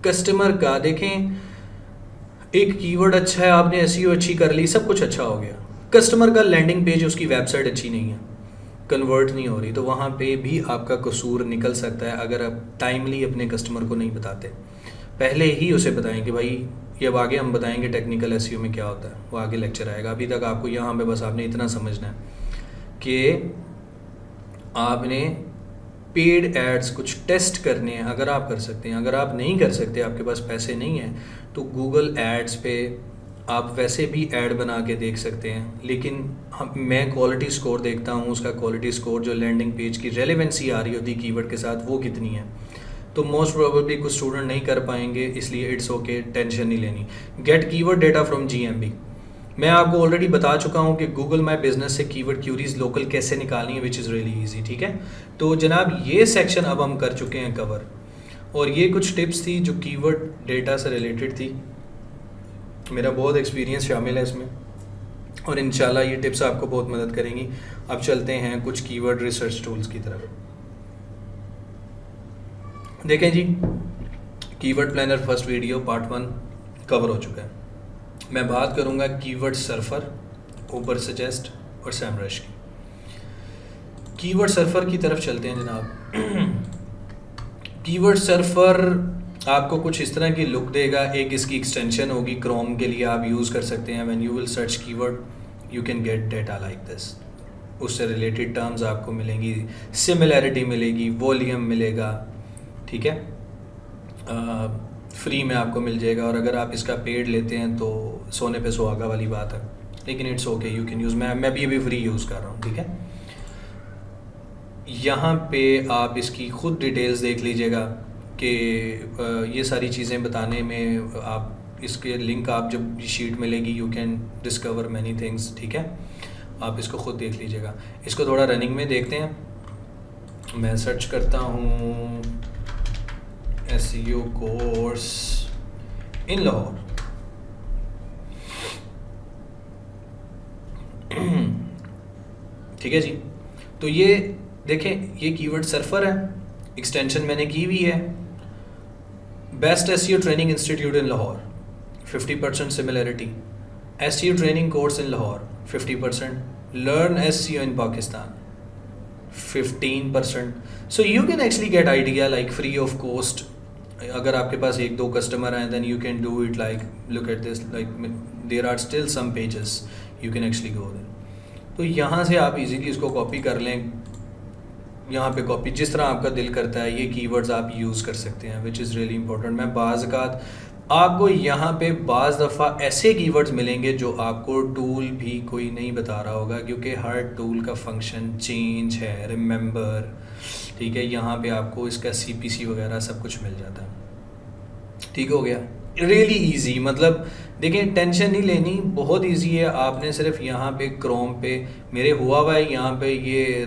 A: कस्टमर का देखें, एक कीवर्ड अच्छा है, आपने एसईओ अच्छी कर ली, सब कुछ अच्छा हो गया, कस्टमर का लैंडिंग पेज, उसकी वेबसाइट अच्छी नहीं है, कन्वर्ट नहीं हो रही, तो वहाँ पे भी आपका कसूर निकल सकता है अगर आप टाइमली अपने कस्टमर को नहीं बताते। पहले ही उसे बताएं कि भाई ये, अब आगे हम बताएंगे टेक्निकल एसईओ में क्या होता है, वो आगे लेक्चर आएगा। अभी तक आपको यहाँ पे बस आपने इतना समझना है कि आपने पेड एड्स कुछ टेस्ट करने हैं, अगर आप कर सकते हैं। अगर आप नहीं कर सकते, आपके पास पैसे नहीं हैं, तो गूगल एड्स पे आप वैसे भी ऐड बना के देख सकते हैं। लेकिन मैं क्वालिटी स्कोर देखता हूँ, उसका क्वालिटी स्कोर जो लैंडिंग पेज की रेलेवेंसी आ रही होती कीवर्ड के साथ, वो कितनी है। तो मोस्ट प्रोबेबली कुछ स्टूडेंट नहीं कर पाएंगे, इसलिए इट्स ओके, टेंशन नहीं लेनी। Get keyword data from GMB, मैं आपको ऑलरेडी बता चुका हूँ कि गूगल माई बिजनेस से कीवर्ड क्यूरीज लोकल कैसे निकालनी है, विच इज़ रियली इजी। ठीक है, तो जनाब ये सेक्शन अब हम कर चुके हैं कवर, और ये कुछ टिप्स थी जो कीवर्ड डेटा से रिलेटेड थी। मेरा बहुत एक्सपीरियंस शामिल है इसमें, और इंशाल्लाह ये टिप्स आपको बहुत मदद करेंगी। अब चलते हैं कुछ कीवर्ड रिसर्च टूल्स की तरफ। देखें जी, keyword planner first video part 1 cover हो चुका है। मैं बात करूंगा कीवर्ड सर्फर, उबर सजेस्ट और सैमरश की। कीवर्ड सर्फर की तरफ चलते हैं जनाब। कीवर्ड सर्फर आपको कुछ इस तरह की लुक देगा। एक इसकी एक्सटेंशन होगी, क्रोम के लिए आप यूज़ कर सकते हैं। When you will search keyword you can gate data like this, उससे रिलेटेड टर्म्स आपको मिलेंगी, सिमिलैरिटी मिलेगी, वॉल्यूम मिलेगा। ठीक है, फ्री में आपको मिल जाएगा, और अगर आप इसका पेड लेते हैं तो सोने पे सुहागा वाली बात है, लेकिन it's okay, you can use. मैं भी अभी फ्री यूज़ कर रहा हूँ। ठीक है, यहाँ पे आप इसकी खुद डिटेल्स देख लीजिएगा कि ये सारी चीज़ें बताने में, आप इसके लिंक आप जब शीट मिलेगी you can discover many things. ठीक है, आप इसको खुद देख लीजिएगा। इसको थोड़ा रनिंग में देखते हैं। मैं सर्च करता हूँ एसईओ कोर्स इन लाहौर। ठीक है जी, तो ये देखें, ये कीवर्ड सर्फर है, एक्सटेंशन मैंने की हुई है। Best SEO training institute in Lahore, 50% similarity. SEO training course in Lahore, 50%। Learn SEO in Pakistan, 15%। So you can actually get idea like free of cost. अगर आपके पास 1-2 कस्टमर हैं, then you can do it like, look at this, like there are still some pages you can actually go there. तो यहाँ से आप इजीली इसको कॉपी कर लें, यहाँ पे कॉपी, जिस तरह आपका दिल करता है ये कीवर्ड्स आप यूज़ कर सकते हैं, विच इज़ रियली इंपॉर्टेंट। मैं बाज़ आपको यहाँ पे बाज़ दफ़ा ऐसे कीवर्ड्स मिलेंगे जो आपको टूल भी कोई नहीं बता रहा होगा, क्योंकि हर टूल का फंक्शन चेंज है, रिमेंबर। ठीक है, यहाँ पे आपको इसका सीपीसी वगैरह सब कुछ मिल जाता है। ठीक हो गया, रियली इजी। मतलब देखिए, टेंशन नहीं लेनी, बहुत इजी है। आपने सिर्फ यहाँ पे क्रोम पे, मेरे हुआ हुआ है यहाँ पे, ये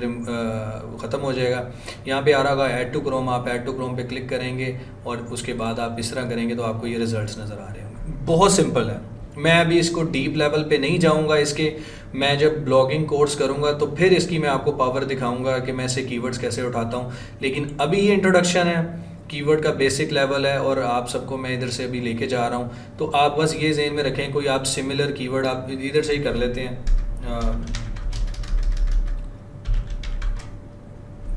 A: ख़त्म हो जाएगा। यहाँ पे आ रहा होगा ऐड टू क्रोम, आप ऐड टू क्रोम पे क्लिक करेंगे और उसके बाद आप इस तरह करेंगे तो आपको ये रिजल्ट्स नज़र आ रहे होंगे। बहुत सिंपल है। मैं अभी इसको डीप लेवल पे नहीं जाऊँगा इसके, मैं जब ब्लॉगिंग कोर्स करूँगा तो फिर इसकी मैं आपको पावर दिखाऊँगा कि मैं इसे कीवर्ड्स कैसे उठाता हूँ। लेकिन अभी ये इंट्रोडक्शन है, कीवर्ड का बेसिक लेवल है, और आप सबको मैं इधर से अभी लेके जा रहा हूँ। तो आप बस ये ज़हन में रखें, कोई आप सिमिलर कीवर्ड आप इधर से ही कर लेते हैं।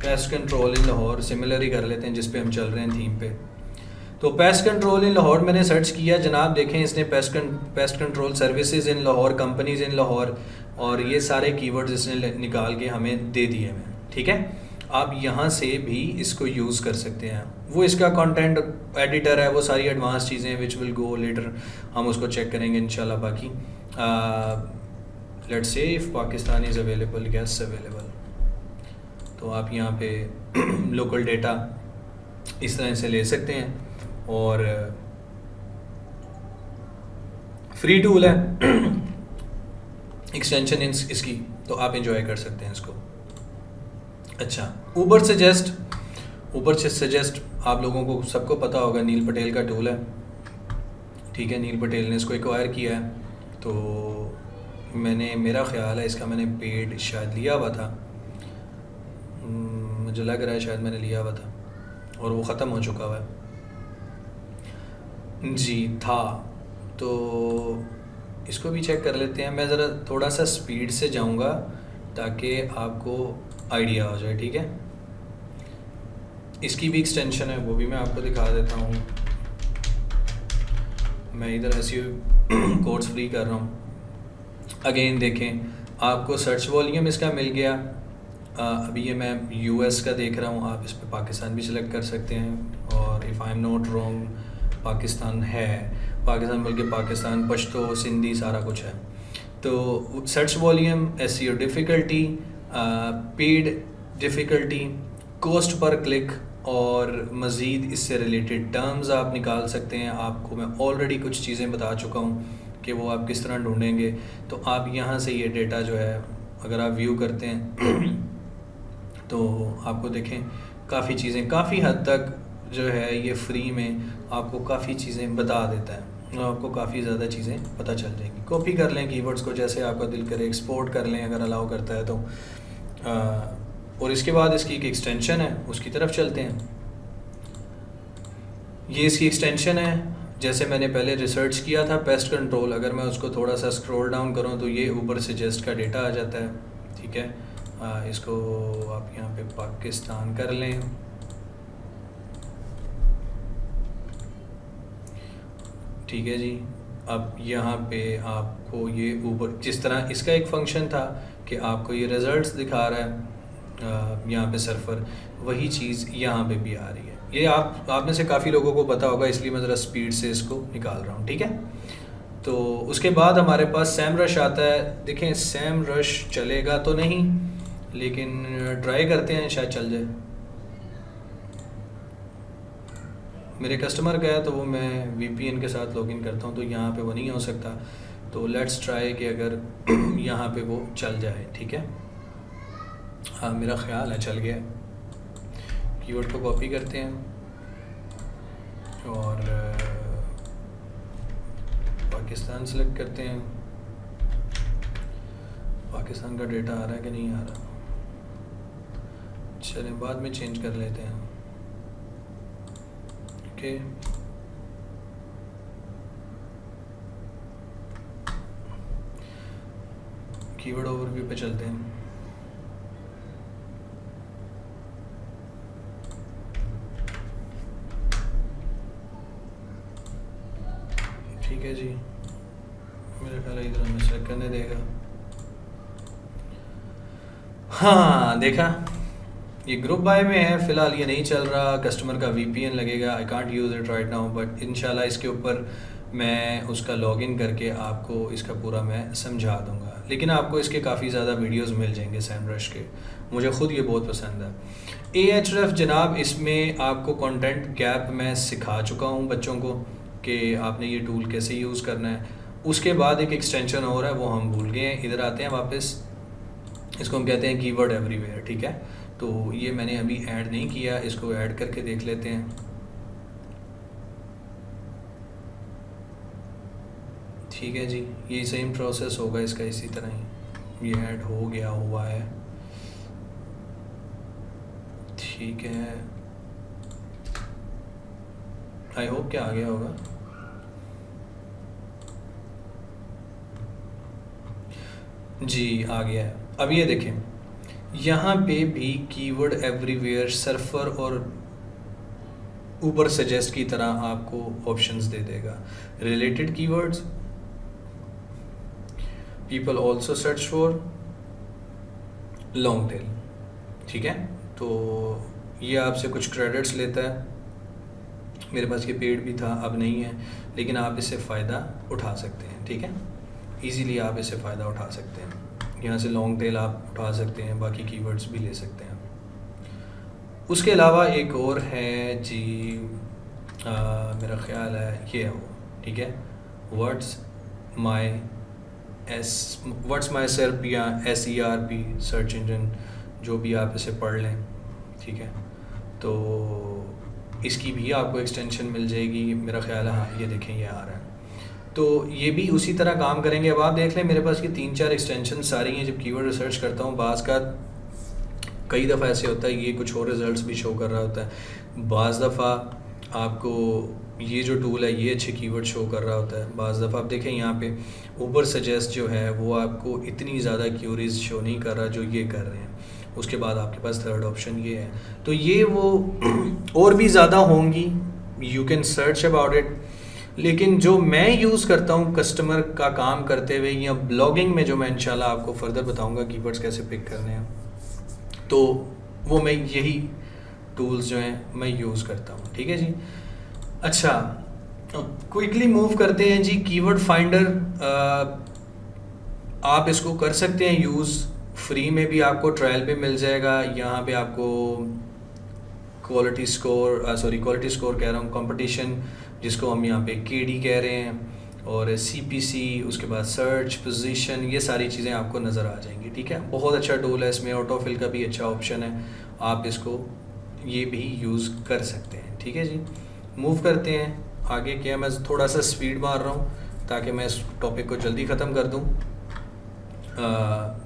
A: Pest control in Lahore similar ही कर लेते हैं, जिस पे हम चल रहे हैं थीम पे। तो पेस्ट कंट्रोल इन लाहौर मैंने सर्च किया जनाब, देखें इसने pest control services in Lahore, companies in Lahore, और ये सारे कीवर्ड्स इसने निकाल के हमें दे दिए हैं। ठीक है, आप यहाँ से भी इसको यूज़ कर सकते हैं। वो इसका कंटेंट एडिटर है, वो सारी एडवांस चीज़ें विच विल गो लेटर, हम उसको चेक करेंगे इंशाल्लाह। बाकी let's say if Pakistan is available, gas available, तो आप यहाँ पे लोकल डेटा इस तरह से ले सकते हैं, और फ्री टूल है एक्सटेंशन इसकी, तो आप इंजॉय कर सकते हैं इसको। अच्छा, उबर सजेस्ट, ऊपर से सजेस्ट, आप लोगों को सबको पता होगा नील पटेल का टूल है, ठीक है, नील पटेल ने इसको एक्वायर किया है। तो मैंने, मेरा ख्याल है इसका मैंने पेड शायद लिया हुआ था, मुझे लग रहा है शायद मैंने लिया हुआ था और वो ख़त्म हो चुका हुआ है जी, था। तो इसको भी चेक कर लेते हैं। मैं ज़रा थोड़ा सा स्पीड से जाऊंगा ताकि आपको आइडिया हो जाए, ठीक है। इसकी भी एक्सटेंशन है, वो भी मैं आपको दिखा देता हूँ। मैं इधर ऐसे कोर्स फ्री कर रहा हूँ। अगेन देखें, आपको सर्च वॉल्यूम इसका मिल गया। अभी ये मैं यूएस का देख रहा हूँ, आप इस पर पाकिस्तान भी सिलेक्ट कर सकते हैं, और if I am not wrong Pakistan है, पाकिस्तान बल्कि पाकिस्तान, पश्तो, सिंधी, सारा कुछ है। तो search volume, SEO difficulty, paid difficulty, cost per click और मज़ीद इससे रिलेटेड टर्म्स आप निकाल सकते हैं। आपको मैं ऑलरेडी कुछ चीज़ें बता चुका हूँ कि वो आप किस तरह ढूंढेंगे। तो आप यहाँ से ये डेटा जो है अगर आप व्यू करते हैं तो आपको देखें काफ़ी चीज़ें, काफ़ी हद तक जो है ये फ्री में आपको काफ़ी चीज़ें बता देता है, और आपको काफ़ी ज़्यादा चीज़ें पता चल जाएंगी। कॉपी कर लें कीवर्ड्स को जैसे आपका दिल करे, एक्सपोर्ट कर लें अगर अलाउ करता है तो। और इसके बाद इसकी एक एक्सटेंशन है, उसकी तरफ चलते हैं। ये इसकी एक्सटेंशन है, जैसे मैंने पहले रिसर्च किया था पेस्ट कंट्रोल, अगर मैं उसको थोड़ा सा स्क्रॉल डाउन करूँ तो ये ऊपर सजेस्ट का डेटा आ जाता है, ठीक है। इसको आप यहाँ पे पाकिस्तान कर लें, ठीक है जी। अब यहाँ पे आपको ये ऊपर जिस तरह इसका एक फंक्शन था कि आपको ये रिज़ल्ट्स दिखा रहा है यहाँ पे सर्फर, वही चीज़ यहाँ पे भी आ रही है। ये आप में से काफ़ी लोगों को पता होगा, इसलिए मैं ज़रा स्पीड से इसको निकाल रहा हूँ, ठीक है। तो उसके बाद हमारे पास सैम रश आता है। देखें सैम रश चलेगा तो नहीं, लेकिन ट्राई करते हैं, शायद चल जाए। मेरे कस्टमर का है तो वो मैं VPN के साथ लॉगिन करता हूँ, तो यहाँ पे वो नहीं हो सकता। तो लेट्स ट्राई कि अगर यहाँ पे वो चल जाए, ठीक है। हाँ मेरा ख्याल है चल गया। कीवर्ड को कॉपी करते हैं और पाकिस्तान सेलेक्ट करते हैं। पाकिस्तान का डेटा आ रहा है कि नहीं आ रहा, चलें बाद में चेंज कर लेते हैं, ओके। कीवर्ड ओवरव्यू पे चलते हैं। ठीक है जी, मेरा ख्याल इधर हमें सेलेक्ट करने देगा। हाँ देखा, ये ग्रुप बाय में है, फ़िलहाल ये नहीं चल रहा, कस्टमर का VPN लगेगा। I can't use it right now, but इंशाल्लाह इसके ऊपर मैं उसका लॉगिन करके आपको इसका पूरा मैं समझा दूंगा। लेकिन आपको इसके काफ़ी ज़्यादा वीडियोस मिल जाएंगे सैमरश के, मुझे ख़ुद ये बहुत पसंद है। Ahref जनाब, इसमें आपको कंटेंट गैप मैं सिखा चुका हूँ बच्चों को कि आपने ये टूल कैसे यूज़ करना है। उसके बाद एक एक्सटेंशन हो रहा है, वो हम भूल गए हैं। इधर आते हैं वापस, इसको हम कहते हैं कीवर्ड एवरीवेयर, ठीक है। तो ये मैंने अभी ऐड नहीं किया, इसको ऐड करके देख लेते हैं। ठीक है जी, ये सेम प्रोसेस होगा इसका, इसी तरह ही ये ऐड हो गया हुआ है, ठीक है। आई होप क्या आ गया होगा। जी आ गया है। अब ये देखें, यहाँ पे भी कीवर्ड एवरीवेयर सर्फर और ऊपर सजेस्ट की तरह आपको ऑप्शंस दे देगा। Related keywords, people also search for, long tail, ठीक है। तो ये आपसे कुछ क्रेडिट्स लेता है। मेरे पास ये पेड भी था, अब नहीं है, लेकिन आप इससे फ़ायदा उठा सकते हैं, ठीक है। इजीली आप इससे फ़ायदा उठा सकते हैं। यहाँ से लॉन्ग टेल आप उठा सकते हैं, बाकी कीवर्ड्स भी ले सकते हैं। उसके अलावा एक और है जी, मेरा ख्याल है ये है वो, ठीक है। व्हाट्स माई सर्प या SERP सर्च इंजन, जो भी आप इसे पढ़ लें, ठीक है। तो इसकी भी आपको एक्सटेंशन मिल जाएगी मेरा ख्याल है। हाँ, ये देखें ये आ रहा है। तो ये भी उसी तरह काम करेंगे। अब आप देख लें मेरे पास ये 3-4 एक्सटेंशन सारी हैं। जब कीवर्ड रिसर्च करता हूँ बाज़ का कई दफ़ा ऐसे होता है ये कुछ और रिजल्ट्स भी शो कर रहा होता है, बाज़ दफ़ा आपको ये जो टूल है ये अच्छे कीवर्ड शो कर रहा होता है। बाज़ दफ़ा आप देखें यहाँ पे ऊपर सजेस्ट जो है वो आपको इतनी ज़्यादा क्यूरीज शो नहीं कर रहा जो ये कर रहे हैं। उसके बाद आपके पास थर्ड ऑप्शन ये है। तो ये वो और भी ज़्यादा होंगी, you can search about it. लेकिन जो मैं यूज़ करता हूँ कस्टमर का काम करते हुए या ब्लॉगिंग में, जो मैं इंशाल्लाह आपको फर्दर बताऊँगा कीवर्ड्स कैसे पिक करने हैं, तो वो मैं यही टूल्स जो हैं मैं यूज़ करता हूँ। ठीक है जी। अच्छा, क्विकली मूव करते हैं जी। कीवर्ड फाइंडर आप इसको कर सकते हैं यूज़, फ्री में भी आपको ट्रायल पे मिल जाएगा। यहाँ पे आपको क्वालिटी स्कोर कह रहा हूँ, कंपटीशन जिसको हम यहाँ पे केडी कह रहे हैं, और सीपीसी, उसके बाद सर्च पोजीशन, ये सारी चीज़ें आपको नज़र आ जाएंगी। ठीक है, बहुत अच्छा टूल है। इसमें ऑटोफिल का भी अच्छा ऑप्शन है, आप इसको ये भी यूज़ कर सकते हैं। ठीक है जी, मूव करते हैं आगे। क्या मैं थोड़ा सा स्पीड मार रहा हूँ ताकि मैं इस टॉपिक को जल्दी ख़त्म कर दूँ।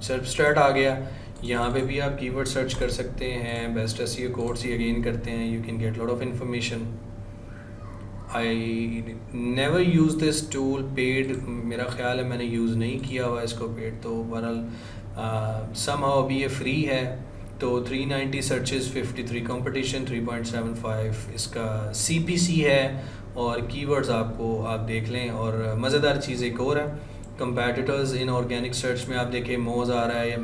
A: सेल्फ स्टार्ट आ गया, यहाँ पे भी आप कीवर्ड सर्च कर सकते हैं। बेस्ट एसईओ कोर्स ही अगेन करते हैं, you can get lot of information. I never use this tool paid, मेरा ख्याल है मैंने यूज़ नहीं किया हुआ इसको पेड। तो बहरहाल समहाउ अभी ये फ्री है। तो 390 सर्चेस, 53 कंपटीशन, 3.75 इसका सीपीसी है, और कीवर्ड्स आपको आप देख लें। और मज़ेदार चीज़ एक और है, कंपेटिटर्स इन ऑर्गेनिक सर्च में आप देखें मोज आ रहा है,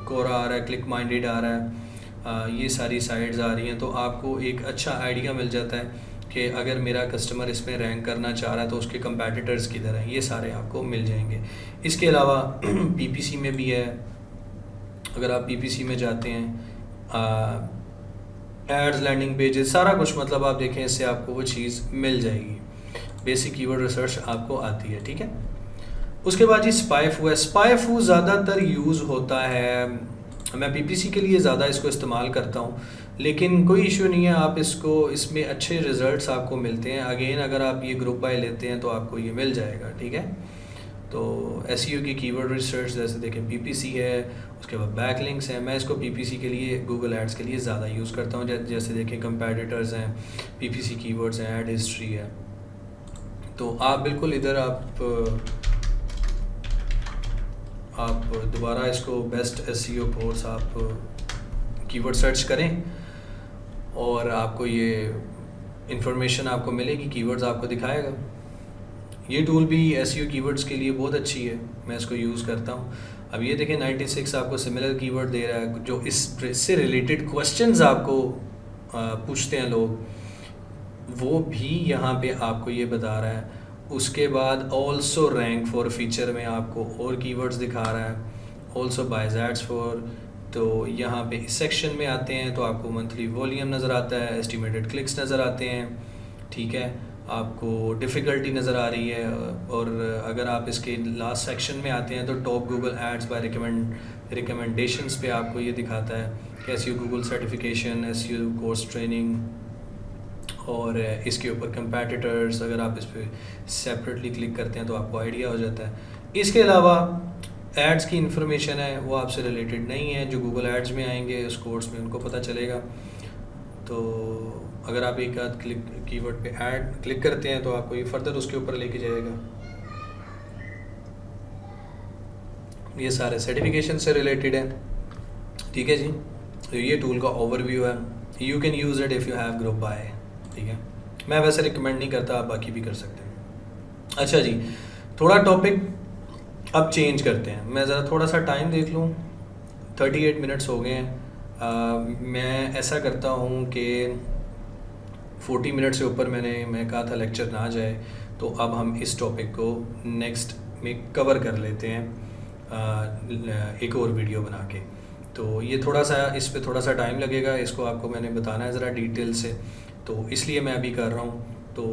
A: कोरा आ रहा है, क्लिक माइंडेड आ रहा है, ये सारी साइट्स आ रही हैं। तो आपको एक अच्छा आइडिया मिल जाता है कि अगर मेरा कस्टमर इसमें रैंक करना चाह रहा है तो उसके कंपेटिटर्स किधर हैं, ये सारे आपको मिल जाएंगे। इसके अलावा पीपीसी में भी है, अगर आप पीपीसी में जाते हैं, एड्स, लैंडिंग पेजेस, सारा कुछ मतलब आप देखें इससे आपको वो चीज़ मिल जाएगी। बेसिक कीवर्ड रिसर्च आपको आती है। ठीक है, उसके बाद जी स्पाइफू है। स्पाइफू ज़्यादातर यूज़ होता है, मैं पीपीसी के लिए ज़्यादा इसको इस्तेमाल करता हूँ, लेकिन कोई इशू नहीं है, आप इसको, इसमें अच्छे रिज़ल्ट्स आपको मिलते हैं। अगेन अगर आप ये ग्रुप बाय लेते हैं तो आपको ये मिल जाएगा। ठीक है, तो एसईओ की कीवर्ड रिसर्च जैसे देखें पीपीसी है, उसके बाद बैकलिंक्स हैं। मैं इसको पीपीसी के लिए, गूगल एड्स के लिए ज़्यादा यूज़ करता हूँ। जैसे देखें कंपेटिटर्स हैं, पीपीसी कीवर्ड्स हैं, एड हिस्ट्री है। तो आप बिल्कुल इधर आप दोबारा इसको बेस्ट एसईओ कोर्स आप कीवर्ड सर्च करें और आपको ये इंफॉर्मेशन आपको मिलेगी, कीवर्ड्स आपको दिखाएगा। ये टूल भी एसईओ कीवर्ड्स के लिए बहुत अच्छी है, मैं इसको यूज़ करता हूँ। अब ये देखें 96 आपको सिमिलर कीवर्ड दे रहा है, जो इससे रिलेटेड क्वेश्चंस आपको पूछते हैं लोग, वो भी यहाँ पे आपको ये बता रहा है। उसके बाद ऑल्सो रैंक फॉर फीचर में आपको और कीवर्ड्स दिखा रहा है, ऑल्सो बाइज एड्स फॉर। तो यहाँ पे इस सेक्शन में आते हैं तो आपको मंथली वॉल्यूम नज़र आता है, एस्टिमेटेड क्लिक्स नज़र आते हैं। ठीक है, आपको डिफ़िकल्टी नज़र आ रही है। और अगर आप इसके लास्ट सेक्शन में आते हैं तो top Google ads by recommendations पे आपको ये दिखाता है कि SEO Google certification, SEO course training, और इसके ऊपर कंपेटिटर्स। अगर आप इस पर सेपरेटली क्लिक करते हैं तो आपको आइडिया हो जाता है। इसके अलावा एड्स की इंफॉर्मेशन है वो आपसे रिलेटेड नहीं है, जो गूगल एड्स में आएंगे उस कोर्स में उनको पता चलेगा। तो अगर आप एक आध कीवर्ड पे ऐड क्लिक करते हैं तो आपको ये फर्दर उसके ऊपर लेके जाएगा। ये सारे सर्टिफिकेशन से रिलेटेड है। ठीक है जी, तो ये टूल का ओवरव्यू है। You can use it if you have group by. ठीक है, मैं वैसे रिकमेंड नहीं करता, आप बाकी भी कर सकते हैं। अच्छा जी, थोड़ा टॉपिक अब चेंज करते हैं। मैं ज़रा थोड़ा सा टाइम देख लूँ, 38 मिनट्स हो गए हैं। मैं ऐसा करता हूँ कि 40 मिनट से ऊपर मैं कहा था लेक्चर ना जाए, तो अब हम इस टॉपिक को नेक्स्ट में कवर कर लेते हैं एक और वीडियो बना के। तो ये थोड़ा सा, इस पे थोड़ा सा टाइम लगेगा, इसको आपको मैंने बताना है ज़रा डिटेल से, तो इसलिए मैं अभी कर रहा हूँ। तो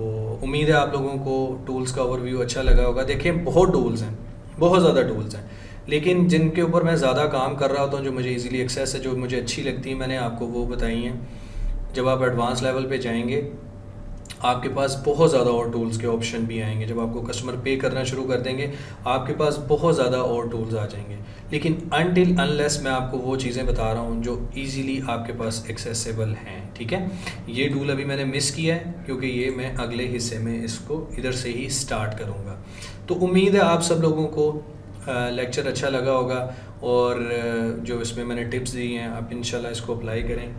A: उम्मीद है आप लोगों को टूल्स का ओवरव्यू अच्छा लगा होगा। देखिए बहुत टूल्स हैं, बहुत ज़्यादा टूल्स हैं, लेकिन जिनके ऊपर मैं ज़्यादा काम कर रहा होता हूँ, जो मुझे इजीली एक्सेस है, जो मुझे अच्छी लगती है, मैंने आपको वो बताई हैं। जब आप एडवांस लेवल पे जाएंगे आपके पास बहुत ज़्यादा और टूल्स के ऑप्शन भी आएंगे। जब आपको कस्टमर पे करना शुरू कर देंगे आपके पास बहुत ज़्यादा और टूल्स आ जाएंगे। लेकिन अनटिल अनलेस मैं आपको वो चीज़ें बता रहा हूँ जो इजीली आपके पास एक्सेसिबल हैं, ठीक है। ये टूल अभी मैंने मिस किया है क्योंकि ये मैं अगले हिस्से में इसको इधर से ही स्टार्ट करूँगा। तो उम्मीद है आप सब लोगों को लेक्चर अच्छा लगा होगा और जो इसमें मैंने टिप्स दी हैं आप इंशाल्लाह इसको अप्लाई करें।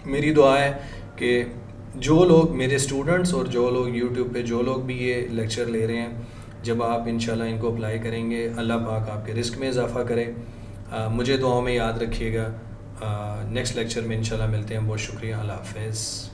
A: मेरी दुआ है कि जो लोग मेरे स्टूडेंट्स और जो लोग यूट्यूब पे जो लोग भी ये लेक्चर ले रहे हैं, जब आप इंशाल्लाह इनको अप्लाई करेंगे अल्लाह पाक आपके रिस्क में इजाफ़ा करे। मुझे दुआओं में याद रखिएगा। नेक्स्ट लेक्चर में इंशाल्लाह मिलते हैं। बहुत शुक्रिया। अल्लाह हाफ़िज़।